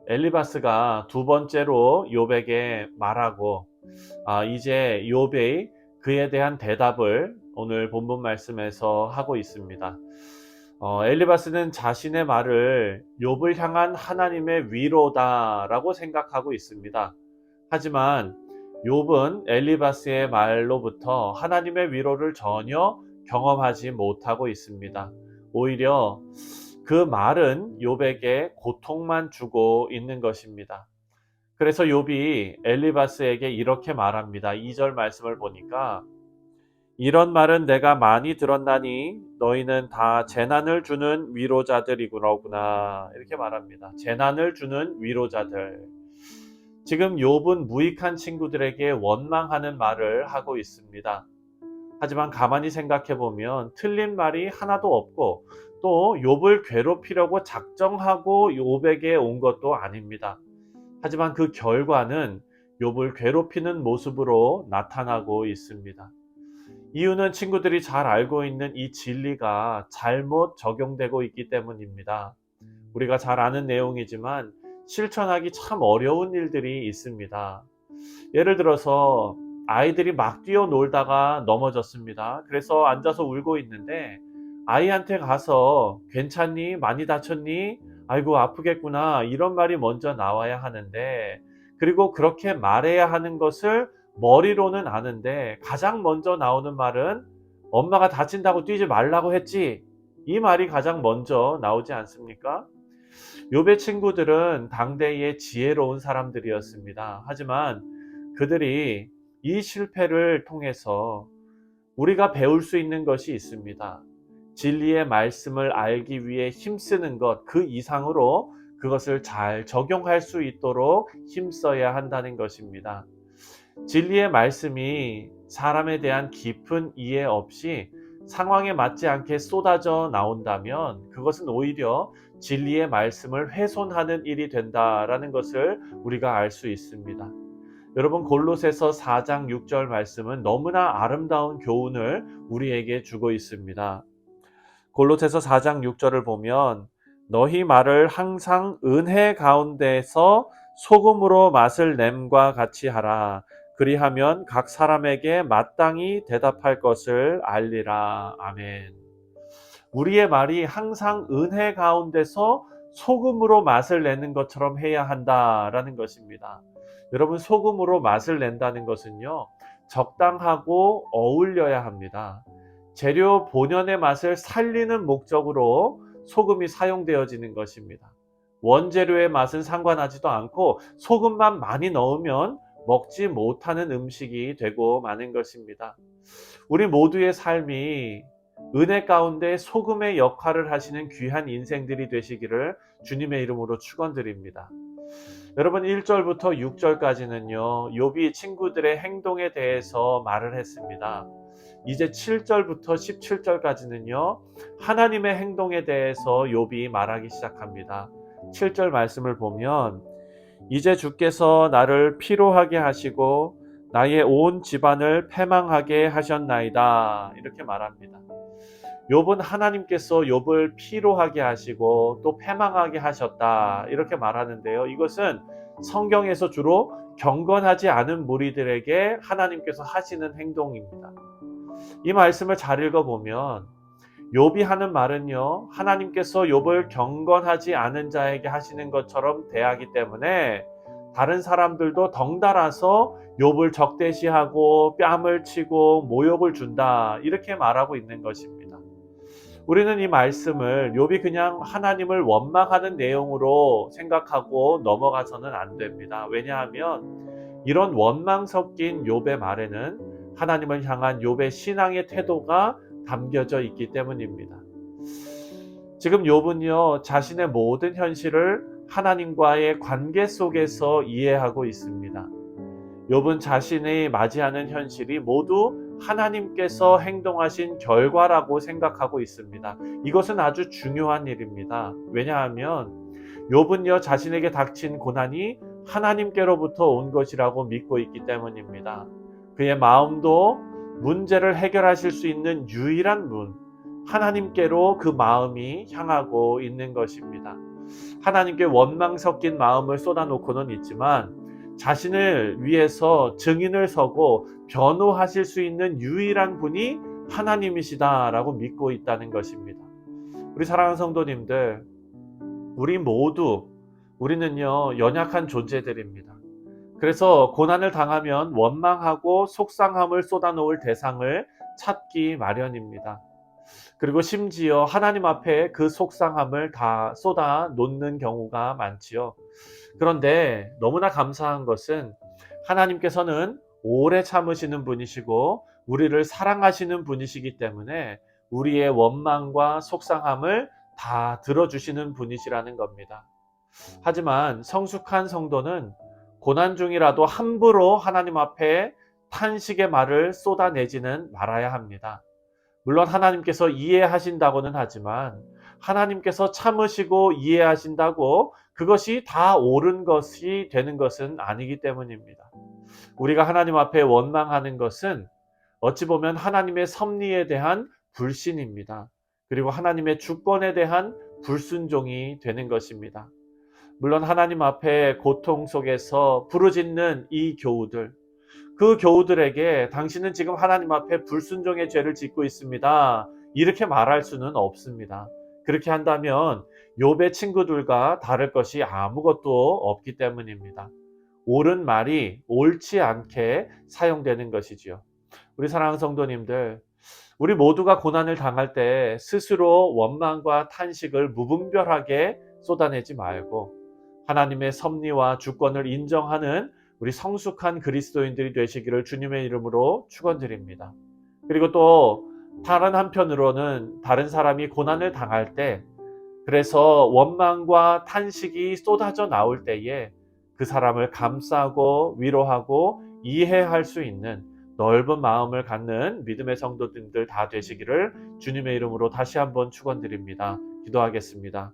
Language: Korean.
엘리바스가 두 번째로 욥에게 말하고 이제 욥이 그에 대한 대답을 오늘 본문 말씀에서 하고 있습니다. 엘리바스는 자신의 말을 욥을 향한 하나님의 위로다라고 생각하고 있습니다. 하지만 욥은 엘리바스의 말로부터 하나님의 위로를 전혀 경험하지 못하고 있습니다. 오히려 그 말은 욥에게 고통만 주고 있는 것입니다. 그래서 욥이 엘리바스에게 이렇게 말합니다. 2절 말씀을 보니까 이런 말은 내가 많이 들었나니 너희는 다 재난을 주는 위로자들이구나 이렇게 말합니다. 재난을 주는 위로자들. 지금 욥은 무익한 친구들에게 원망하는 말을 하고 있습니다. 하지만 가만히 생각해 보면 틀린 말이 하나도 없고 또 욥을 괴롭히려고 작정하고 욥에게 온 것도 아닙니다. 하지만 그 결과는 욥을 괴롭히는 모습으로 나타나고 있습니다. 이유는 친구들이 잘 알고 있는 이 진리가 잘못 적용되고 있기 때문입니다. 우리가 잘 아는 내용이지만 실천하기 참 어려운 일들이 있습니다. 예를 들어서 아이들이 막 뛰어놀다가 넘어졌습니다. 그래서 앉아서 울고 있는데 아이한테 가서 괜찮니? 많이 다쳤니? 아이고 아프겠구나. 이런 말이 먼저 나와야 하는데 그리고 그렇게 말해야 하는 것을 머리로는 아는데 가장 먼저 나오는 말은 엄마가 다친다고 뛰지 말라고 했지. 이 말이 가장 먼저 나오지 않습니까? 욥의 친구들은 당대의 지혜로운 사람들이었습니다. 하지만 그들이 이 실패를 통해서 우리가 배울 수 있는 것이 있습니다. 진리의 말씀을 알기 위해 힘쓰는 것, 그 이상으로 그것을 잘 적용할 수 있도록 힘써야 한다는 것입니다. 진리의 말씀이 사람에 대한 깊은 이해 없이 상황에 맞지 않게 쏟아져 나온다면 그것은 오히려 진리의 말씀을 훼손하는 일이 된다라는 것을 우리가 알 수 있습니다. 여러분 골로새서 4장 6절 말씀은 너무나 아름다운 교훈을 우리에게 주고 있습니다. 골로새서 4장 6절을 보면 너희 말을 항상 은혜 가운데서 소금으로 맛을 냄과 같이 하라. 그리하면 각 사람에게 마땅히 대답할 것을 알리라. 아멘. 우리의 말이 항상 은혜 가운데서 소금으로 맛을 내는 것처럼 해야 한다라는 것입니다. 여러분 소금으로 맛을 낸다는 것은요. 적당하고 어울려야 합니다. 재료 본연의 맛을 살리는 목적으로 소금이 사용되어지는 것입니다. 원재료의 맛은 상관하지도 않고 소금만 많이 넣으면 먹지 못하는 음식이 되고 마는 것입니다. 우리 모두의 삶이 은혜 가운데 소금의 역할을 하시는 귀한 인생들이 되시기를 주님의 이름으로 축원드립니다. 여러분 1절부터 6절까지는요. 욥이 친구들의 행동에 대해서 말을 했습니다. 이제 7절부터 17절까지는요. 하나님의 행동에 대해서 욥이 말하기 시작합니다. 7절 말씀을 보면 이제 주께서 나를 피로하게 하시고 나의 온 집안을 패망하게 하셨나이다. 이렇게 말합니다. 욥은 하나님께서 욥을 피로하게 하시고 또 패망하게 하셨다. 이렇게 말하는데요. 이것은 성경에서 주로 경건하지 않은 무리들에게 하나님께서 하시는 행동입니다. 이 말씀을 잘 읽어보면 욥이 하는 말은요. 하나님께서 욥을 경건하지 않은 자에게 하시는 것처럼 대하기 때문에 다른 사람들도 덩달아서 욥을 적대시하고 뺨을 치고 모욕을 준다. 이렇게 말하고 있는 것입니다. 우리는 이 말씀을 욥이 그냥 하나님을 원망하는 내용으로 생각하고 넘어가서는 안 됩니다. 왜냐하면 이런 원망 섞인 욥의 말에는 하나님을 향한 욥의 신앙의 태도가 담겨져 있기 때문입니다. 지금 욥은요, 자신의 모든 현실을 하나님과의 관계 속에서 이해하고 있습니다. 욥은 자신이 맞이하는 현실이 모두 하나님께서 행동하신 결과라고 생각하고 있습니다. 이것은 아주 중요한 일입니다. 왜냐하면 욥은요 자신에게 닥친 고난이 하나님께로부터 온 것이라고 믿고 있기 때문입니다. 그의 마음도 문제를 해결하실 수 있는 유일한 문, 하나님께로 그 마음이 향하고 있는 것입니다. 하나님께 원망 섞인 마음을 쏟아놓고는 있지만 자신을 위해서 증인을 서고 변호하실 수 있는 유일한 분이 하나님이시다라고 믿고 있다는 것입니다. 우리 사랑하는 성도님들, 우리는요 연약한 존재들입니다. 그래서 고난을 당하면 원망하고 속상함을 쏟아놓을 대상을 찾기 마련입니다. 그리고 심지어 하나님 앞에 그 속상함을 다 쏟아 놓는 경우가 많지요. 그런데 너무나 감사한 것은 하나님께서는 오래 참으시는 분이시고 우리를 사랑하시는 분이시기 때문에 우리의 원망과 속상함을 다 들어주시는 분이시라는 겁니다. 하지만 성숙한 성도는 고난 중이라도 함부로 하나님 앞에 탄식의 말을 쏟아내지는 말아야 합니다. 물론 하나님께서 이해하신다고는 하지만 하나님께서 참으시고 이해하신다고 그것이 다 옳은 것이 되는 것은 아니기 때문입니다. 우리가 하나님 앞에 원망하는 것은 어찌 보면 하나님의 섭리에 대한 불신입니다. 그리고 하나님의 주권에 대한 불순종이 되는 것입니다. 물론 하나님 앞에 고통 속에서 부르짖는 이 교우들, 그 교우들에게 당신은 지금 하나님 앞에 불순종의 죄를 짓고 있습니다, 이렇게 말할 수는 없습니다. 그렇게 한다면 욥의 친구들과 다를 것이 아무것도 없기 때문입니다. 옳은 말이 옳지 않게 사용되는 것이지요. 우리 사랑하는 성도님들, 우리 모두가 고난을 당할 때 스스로 원망과 탄식을 무분별하게 쏟아내지 말고 하나님의 섭리와 주권을 인정하는 우리 성숙한 그리스도인들이 되시기를 주님의 이름으로 축원드립니다. 그리고 또 다른 한편으로는 다른 사람이 고난을 당할 때, 그래서 원망과 탄식이 쏟아져 나올 때에 그 사람을 감싸고 위로하고 이해할 수 있는 넓은 마음을 갖는 믿음의 성도들 다 되시기를 주님의 이름으로 다시 한번 축원드립니다. 기도하겠습니다.